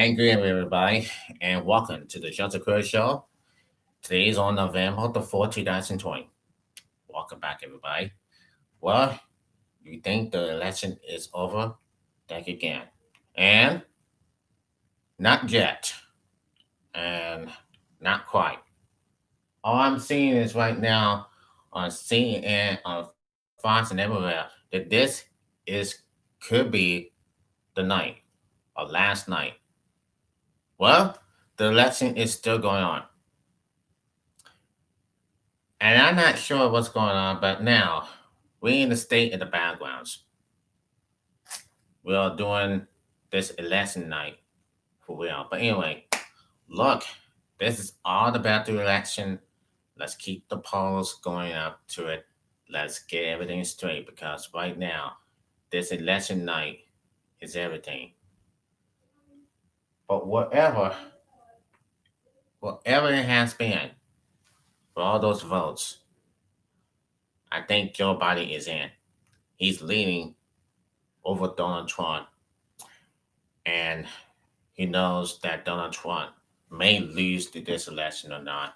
And good evening, everybody, and welcome to the Shelter Crew Show. Today is on November the 4th, 2020. Welcome back, everybody. Well, you think the election is over? Think again. And not yet, and not quite. All I'm seeing is right now on CNN, on Fox, and everywhere that this is could be the night or last night. Well, the election is still going on. And I'm not sure what's going on, but now we in the state in the backgrounds. We are doing this election night for real. But anyway, look, this is all about the election. Let's keep the polls going up to it. Let's get everything straight because right now, this election night is everything. But whatever it has been, for all those votes, I think Joe Biden is in. He's leading over Donald Trump, and he knows that Donald Trump may lose this election or not.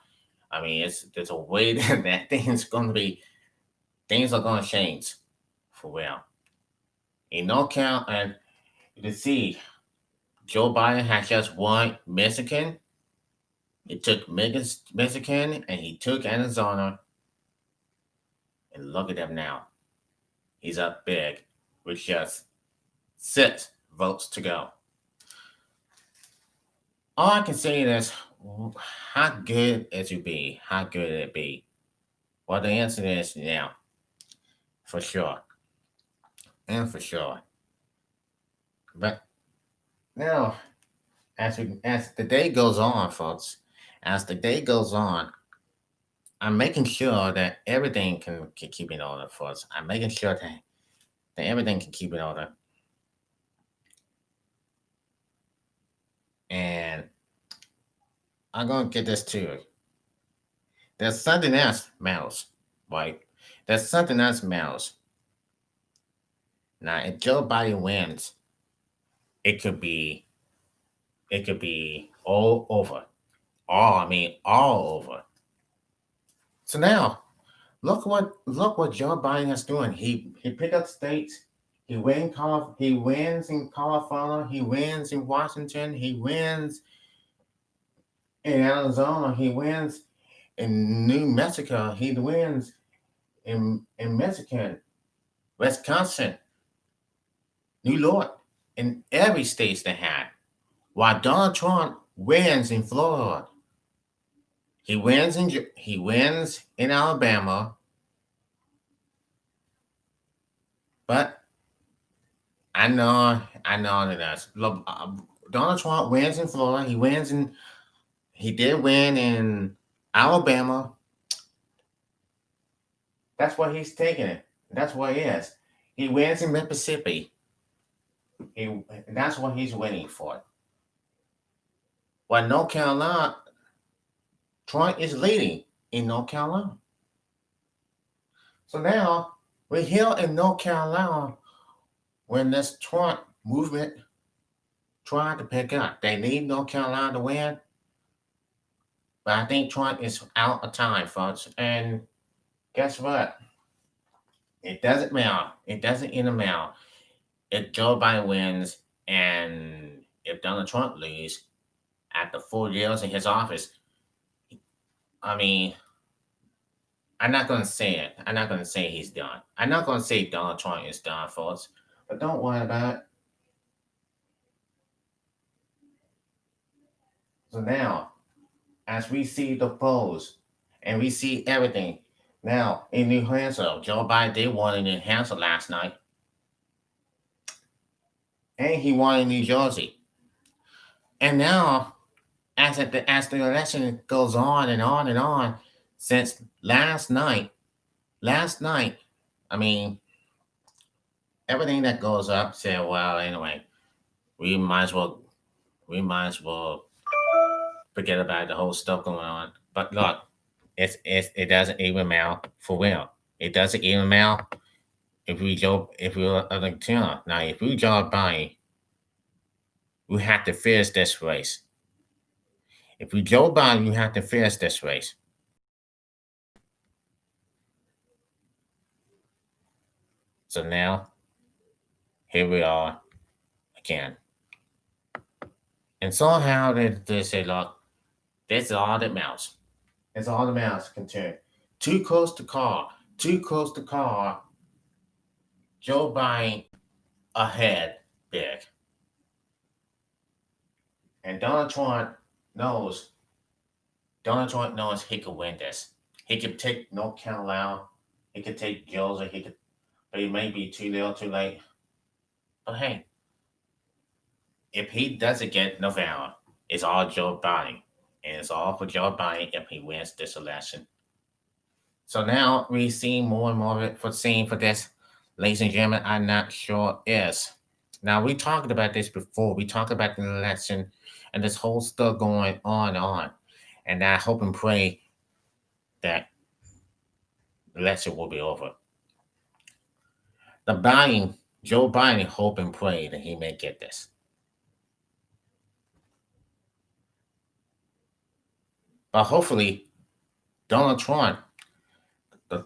I mean, there's a way that things are going to change for real. In no count, and you see, Joe Biden has just won Michigan. He took Michigan and he took Arizona, and look at him now. He's up big with just 6 votes to go. All I can say is, how good is it be? How good it be? Well, the answer is yeah, for sure, and for sure. But now, as the day goes on, folks, as the day goes on, I'm making sure that everything can keep in order for us. I'm making sure that everything can keep in order. And I'm gonna get this to you. There's something else matters, right? There's something else matters. Now, if Joe Biden wins, it could be it could be all over. All over. So now, look what Joe Biden is doing. He picked up states. He wins in California. He wins in Washington. He wins in Arizona. He wins in New Mexico. He wins in Michigan, Wisconsin, New York, in every state they had. While Donald Trump wins in Florida, he wins in Alabama, but I know that Donald Trump wins in Florida. He did win in Alabama. That's what he's taking it. That's what he is. He wins in Mississippi. He, that's what he's winning for. While North Carolina, Trump is leading in North Carolina. So now we're here in North Carolina when this Trump movement trying to pick up. They need North Carolina to win. But I think Trump is out of time, folks. And guess what? It doesn't matter. It doesn't even matter if Joe Biden wins and if Donald Trump loses after 4 years in his office. I mean, I'm not going to say it. I'm not going to say he's done. I'm not going to say Donald Trump is done, folks. But don't worry about it. So now, as we see the polls and we see everything, now in New Hampshire, Joe Biden did won in New Hampshire last night. And he won in New Jersey. And now, as the election goes on and on and on, since last night, I mean, everything that goes up say, well, anyway, we might as well forget about the whole stuff going on. But look, it doesn't even matter for real. It doesn't even matter if we Joe if we like Now if we Joe Biden, we have to finish this race. If we Joe Biden, you have to finish this race. So now, here we are again. And somehow they say, look, this is all that matters. It's all that matters. Continue. Too close to call. Too close to call. Joe Biden ahead big. And knows, Donald Trump knows he could win this. He could take North Carolina. He could take Georgia. But it may be too little, too late. But hey, if he doesn't get Nevada, it's all Joe Biden. And it's all for Joe Biden if he wins this election. So now we see more and more of it for this. Ladies and gentlemen, I'm not sure is. Now we talked about this before. We talked about the election and this whole stuff going on and on. And I hope and pray that the election will be over. Joe Biden hope and pray that he may get this. But hopefully, Donald Trump, the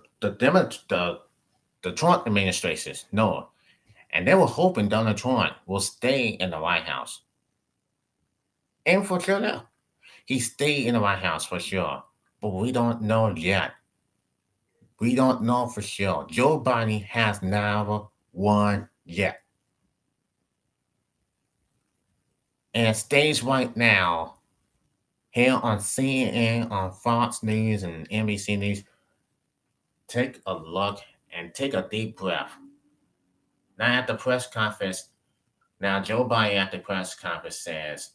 Trump administration, no, and they were hoping Donald Trump will stay in the White House. And for sure, now, he stayed in the White House for sure, but we don't know yet. We don't know for sure. Joe Biden has never won yet. And stage right now, here on CNN, on Fox News, and NBC News, take a look and take a deep breath. Now, at the press conference, Joe Biden at the press conference says,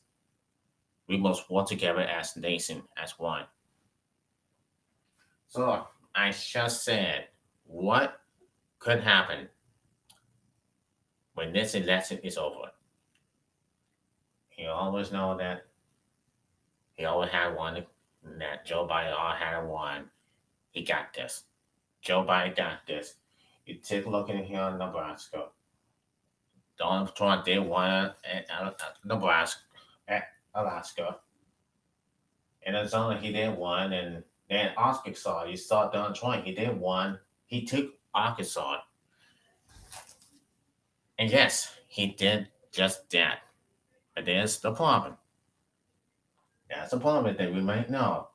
we must work together as a nation, as one. So, I just said, what could happen when this election is over? You always know that he always had one, that Joe Biden all had a one. He got this. Joe Biden got this. You take a look in here in Nebraska. Donald Trump did one at Nebraska, at Alaska. In Arizona, he did one, and then Arkansas, you saw Donald Trump, he did one. He took Arkansas. And yes, he did just that. But there's the problem. That's the problem that we might know.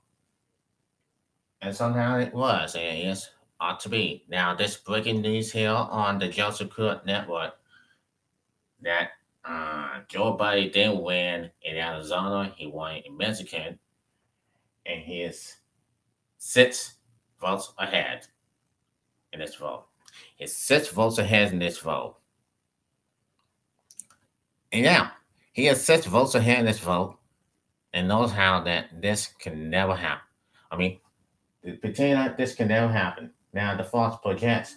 And somehow it was, and it is ought to be. Now, this breaking news here on the Joseph Crudup Network that Joe Biden didn't win in Arizona, he won in Michigan, and he is 6 votes ahead in this vote. He's 6 votes ahead in this vote. And yeah, he has 6 votes ahead in this vote and knows how that this can never happen. I mean, pretend like this can never happen. Now, the false projects.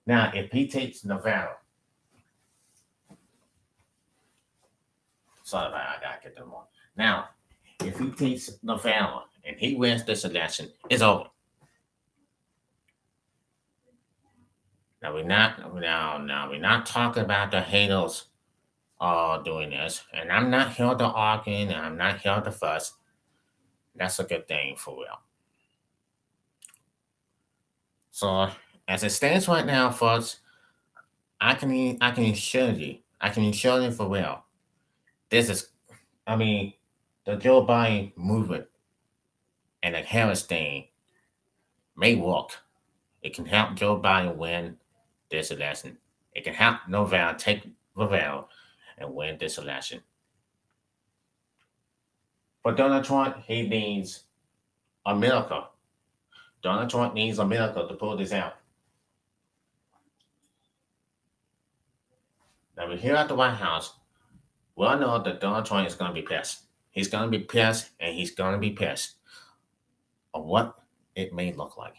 Now, if he takes Nevada, sorry, I gotta get them on. Now, if he takes Nevada and he wins this election, it's over. Now we're not talking about the haters doing this, and I'm not here to argue, and I'm not here to fuss. That's a good thing for real. So as it stands right now, folks, I can assure you for real. This is, I mean, the Joe Biden movement and the Harris thing may work. It can help Joe Biden win this election. It can help Novell take Novell and win this election. But Donald Trump, he needs a miracle. Donald Trump needs a miracle to pull this out. Now, we're here at the White House. We all know that Donald Trump is going to be pissed. He's going to be pissed, and he's going to be pissed of what it may look like.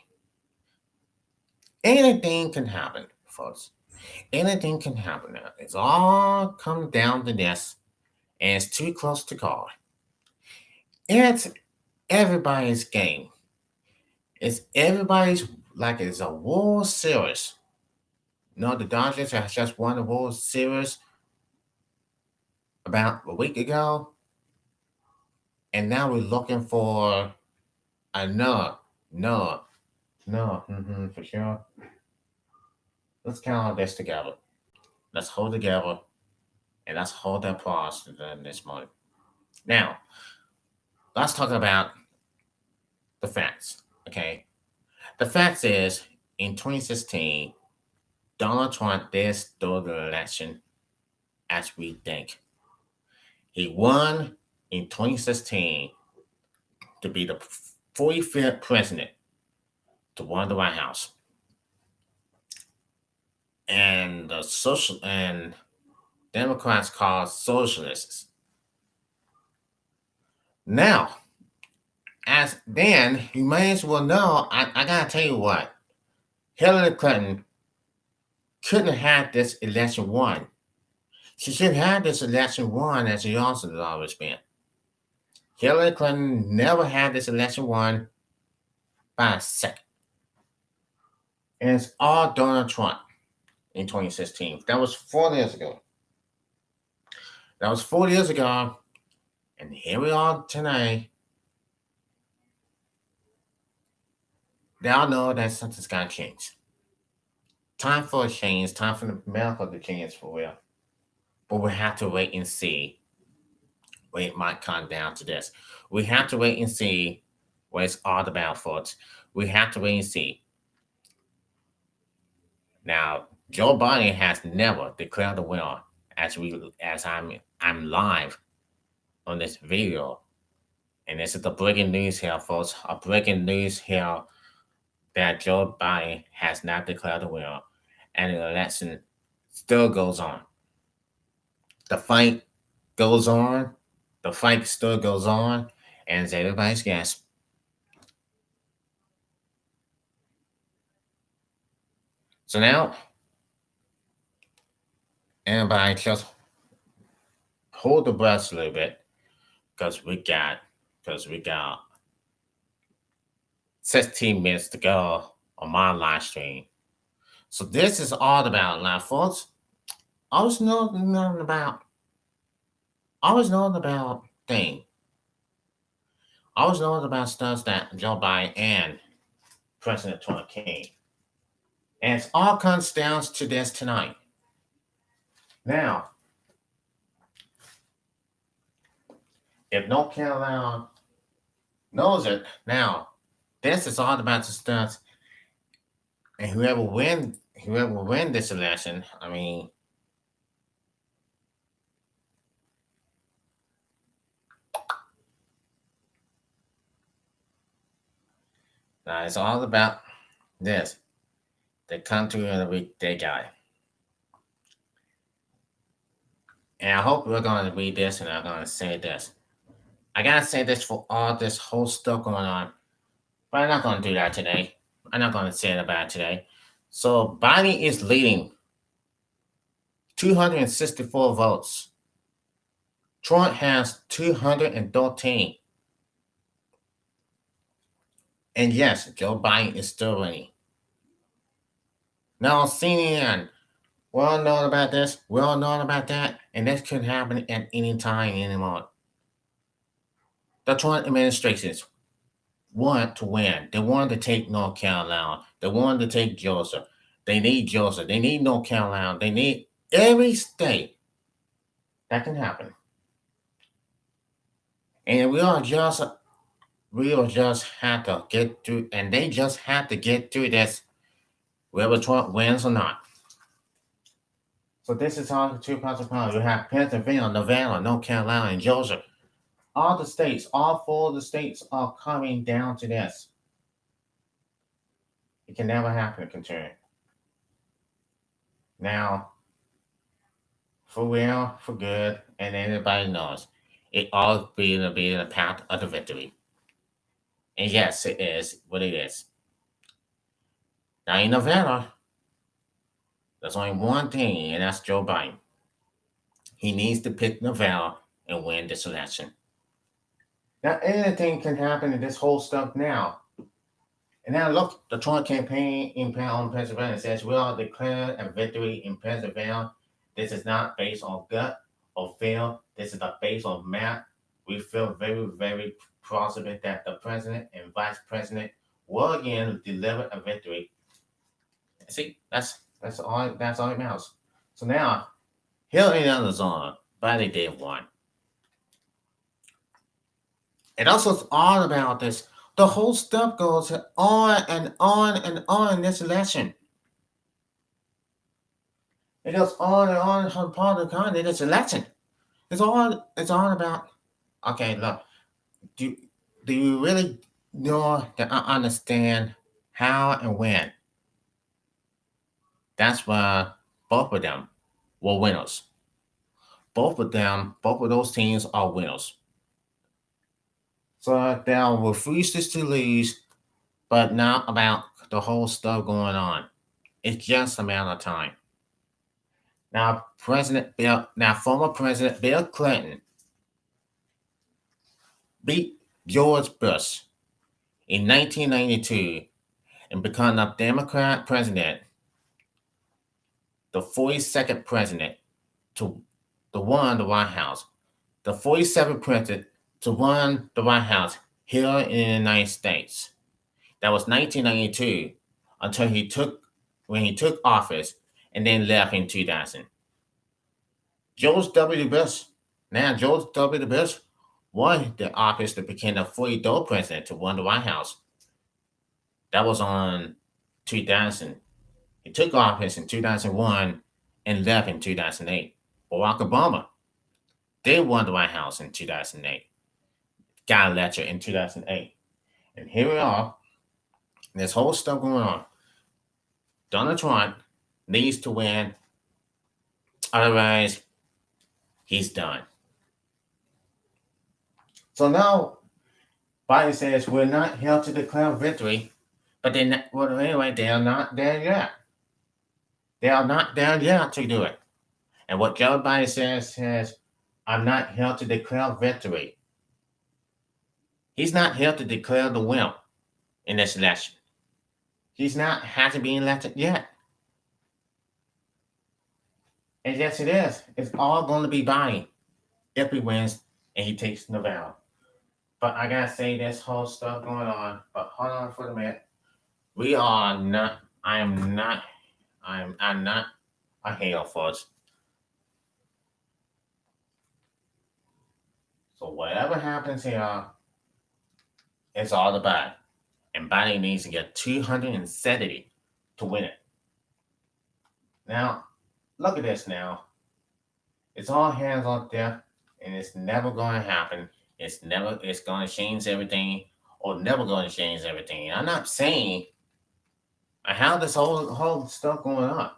Anything can happen, folks. Anything can happen now. It's all come down to this, and it's too close to call. It's everybody's game. It's everybody's, like it's a World Series. No, the Dodgers have just won the World Series. about a week ago, and now we're looking for another. No, no, for sure. Let's count all this together. Let's hold together and let's hold that applause this morning. Now, let's talk about the facts. Okay, the facts is in 2016, Donald Trump did steal the election as we think. He won in 2016 to be the 45th president to run the White House. And the social and Democrats called socialists. Now, as then you may as well know, I gotta tell you what, Hillary Clinton couldn't have had this election won. She should have had this election won as she also has always been. Hillary Clinton never had this election won by a second. And it's all Donald Trump in 2016. That was 4 years ago. That was 4 years ago. And here we are today. They all know that something's got to change. Time for a change. Time for the America to change for real. But we have to wait and see where it might come down to this. We have to wait and see what it's all about, folks. We have to wait and see. Now, Joe Biden has never declared the winner as I'm live on this video. And this is the breaking news here, folks. A breaking news here that Joe Biden has not declared the winner. And the election still goes on. The fight goes on. The fight still goes on. And it's everybody's guess. So now, everybody just hold the breath a little bit because we got 16 minutes to go on my live stream. So this is all about live, folks. Always knowing about thing. Always knowing about stuff that Joe Biden and President Trump came. And it all comes down to this tonight. Now, if North Carolina knows it, now this is all about the stuff. And whoever win this election, I mean, now it's all about this. The country of the week they got. And I hope we're going to read this and I'm going to say this. I got to say this for all this whole stuff going on. But I'm not going to do that today. I'm not going to say it about today. So Biden is leading 264 votes. Trump has 213. And yes, Joe Biden is still winning. Now, CNN, we all know about this. We all know about that. And this could happen at any time anymore. The Trump administrations want to win. They want to take North Carolina. They want to take Georgia. They need Georgia. They need North Carolina. They need every state that can happen. And we will just have to get through, and they just have to get through this, whether Trump wins or not. So this is all the 2 possibilities. You have Pennsylvania, Nevada, North Carolina, and Georgia. All the states, all 4 of the states are coming down to this. It can never happen, concern. Now, for real, for good, and everybody knows, it all be the path of the victory. And yes, it is what it is. Now in Nevada, there's only one thing, and that's Joe Biden. He needs to pick Nevada and win this election. Now anything can happen in this whole stuff now. And now look, the Trump campaign in Pennsylvania says we are declaring a victory in Pennsylvania. This is not based on gut or fail. This is the base of math. We feel very, very plausible that the president and vice president will again deliver a victory. See, that's all it matters. So now, here in the zone, by day one. It also is all about this. The whole stuff goes on and on and on in this election. It goes on and on from part of the con in this election. It's all about, okay, look, do do you really know that I understand how and when? That's why both of them were winners. Both of those teams are winners. So they refuse to lose, but not about the whole stuff going on. It's just a matter of time. Now former President Bill Clinton beat George Bush in 1992 and become a Democrat president, the 42nd president to run the White House, the 47th president to run the White House here in the United States. That was 1992 until he took office and then left in 2000. George W. Bush, now George W. Bush won the office to become the 43rd president to run the White House. That was on 2000. He took office in 2001 and left in 2008. Barack Obama, they won the White House in 2008. Got elected in 2008. And here we are. This whole stuff going on. Donald Trump needs to win. Otherwise, he's done. So now Biden says we're not here to declare victory, but anyway, they are not there yet. They are not there yet to do it. And what Joe Biden says, I'm not here to declare victory. He's not here to declare the winner in this election. He's not hasn't been elected yet. And yes, it is. It's all going to be Biden if he wins and he takes Nevada. But I gotta say, this whole stuff going on. But hold on for a minute. We are not. I am not. I'm not a hail force. So whatever happens here, it's all about. And Biden needs to get 270 to win it. Now, look at this now. It's all hands on deck, and it's never going to happen. It's going to change everything, or never going to change everything. I'm not saying I have this whole stuff going on.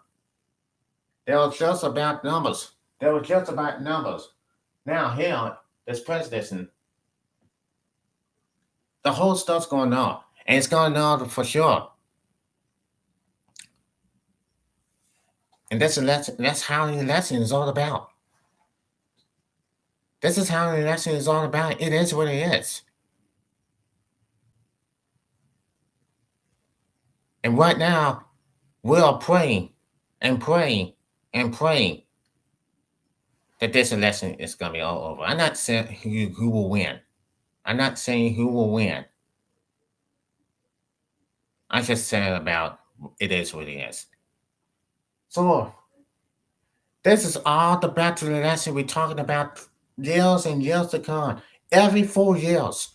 They were just about numbers. They were just about numbers. Now here, this president, the whole stuff's going on, and it's going on for sure. And that's how the election is all about. This is how the election is all about. It is what it is. And right now, we are praying and praying and praying that this election is going to be all over. I'm not saying who will win. I'm not saying who will win. I just said about it is what it is. So, this is all the battle election we're talking about years and years to come. Every 4 years.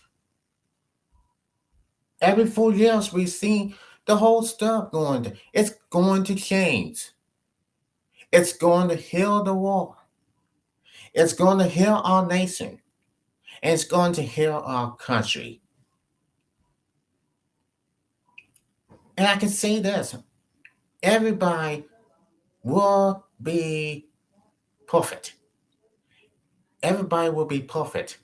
Every 4 years we see the whole stuff going to, it's going to change. It's going to heal the war. It's going to heal our nation. And it's going to heal our country. And I can say this. Everybody will be perfect. Everybody will be perfect.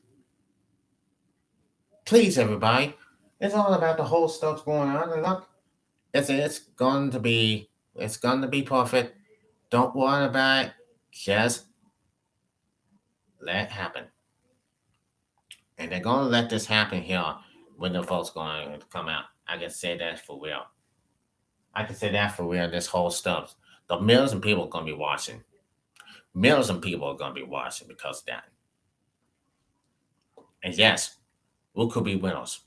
Please, everybody. It's all about the whole stuff going on. And look, it's going to be perfect. Don't worry about it. Just let it happen. And they're going to let this happen here when the vote's going to come out. I can say that for real. I can say that for real. This whole stuff. The millions of people are going to be watching. Millions of people are going to be watching because of that. And yes, who could be winners?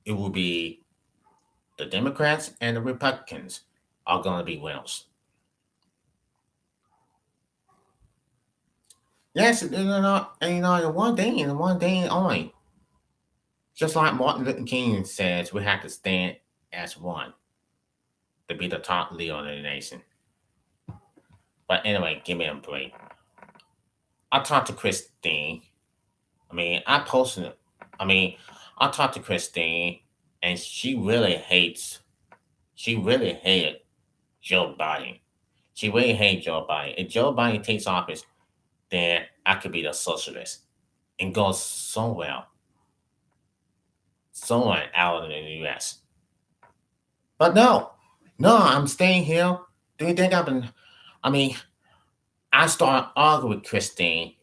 It will be the Democrats and the Republicans are going to be winners. Yes, the one thing only. Just like Martin Luther King says, we have to stand as one to be the top leader of the nation. But anyway, give me a break. I talked to Christine. I mean, I posted. I mean, I talked to Christine, and she really hates. She really hated Joe Biden. She really hates Joe Biden. If Joe Biden takes office, then I could be the socialist and go somewhere out in the U.S. But no, no, I'm staying here. Do you think I've been? I mean, I started arguing with Christine,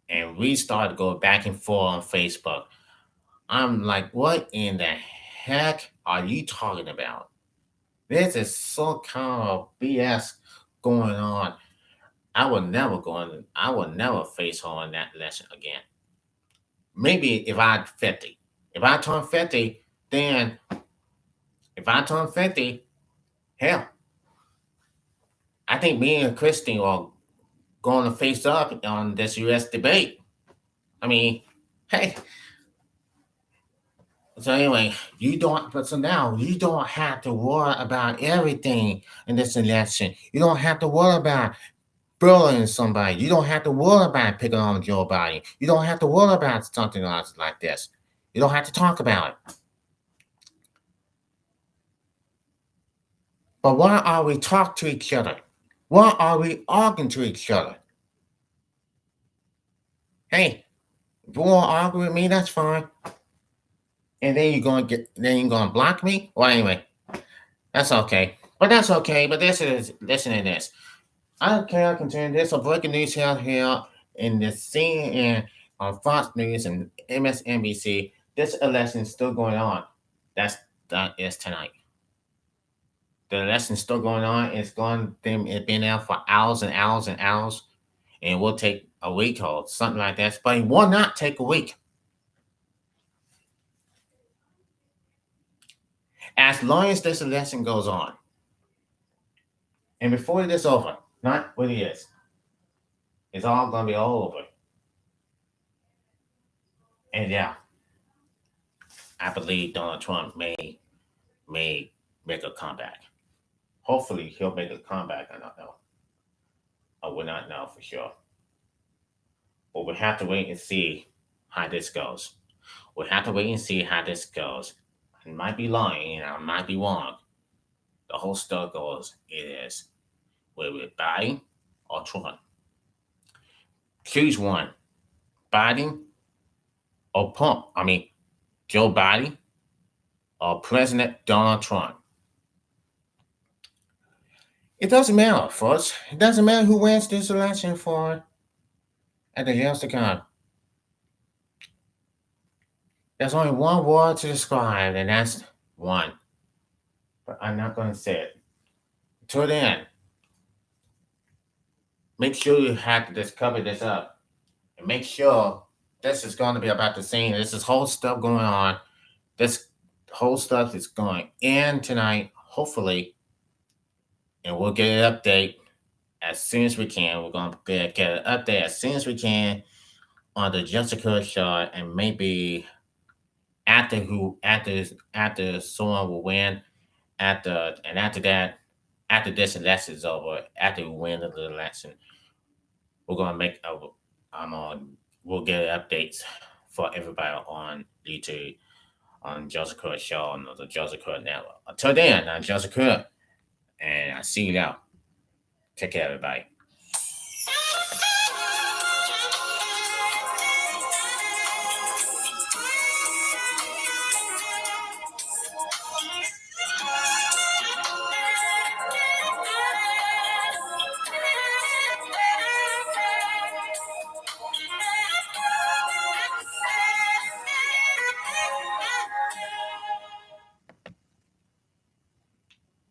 and we started going back and forth on Facebook. I'm like, what in the heck are you talking about? This is some kind of BS going on. I will never face her on that lesson again. Maybe if I 50. If I turn 50, then if I turn 50, hell, I think me and Christine are going to face up on this US debate. I mean, hey, so anyway, so now you don't have to worry about everything in this election. You don't have to worry about bullying somebody. You don't have to worry about picking on Joe Biden. You don't have to worry about something else like this. You don't have to talk about it. But why are we talking to each other? Why are we arguing to each other? Hey, if you want to argue with me, that's fine. And then you're gonna block me? Well, anyway, that's okay. But that's okay. But listen to this. I don't care. Continue. There's some breaking news here in the CNN on Fox News and MSNBC. This election is still going on. That is tonight. The election is still going on. It's been there for hours and hours and hours, and it will take a week or something like that. But it will not take a week. As long as this election goes on, and before it is over, not what it is, it's all gonna be all over. And yeah, I believe Donald Trump may make a comeback. Hopefully, he'll make a comeback. I don't know. I will not know for sure. But we have to wait and see how this goes. We have to wait and see how this goes. I might be lying, and I might be wrong. The whole stuff goes. It is whether we're Biden or Trump. Choose one. Biden or Trump. I mean, Joe Biden or President Donald Trump. It doesn't matter, folks. It doesn't matter who wins this election for at the years to come. There's only one word to describe, and that's one. But I'm not going to say it. Until then, make sure you have to just cover this up. And make sure this is going to be about the same. This is whole stuff going on. This whole stuff is going in tonight, hopefully. And we'll get an update as soon as we can. We're going to get an update as soon as we can on the Jessica show, and maybe after someone will win, after that, after this election is over, after we win the election, we're gonna make a we'll get updates for everybody on YouTube on Joseph Curry Show on the Joseph Curry Network. Until then, I'm Joseph Curry, and I see you now. Take care, everybody.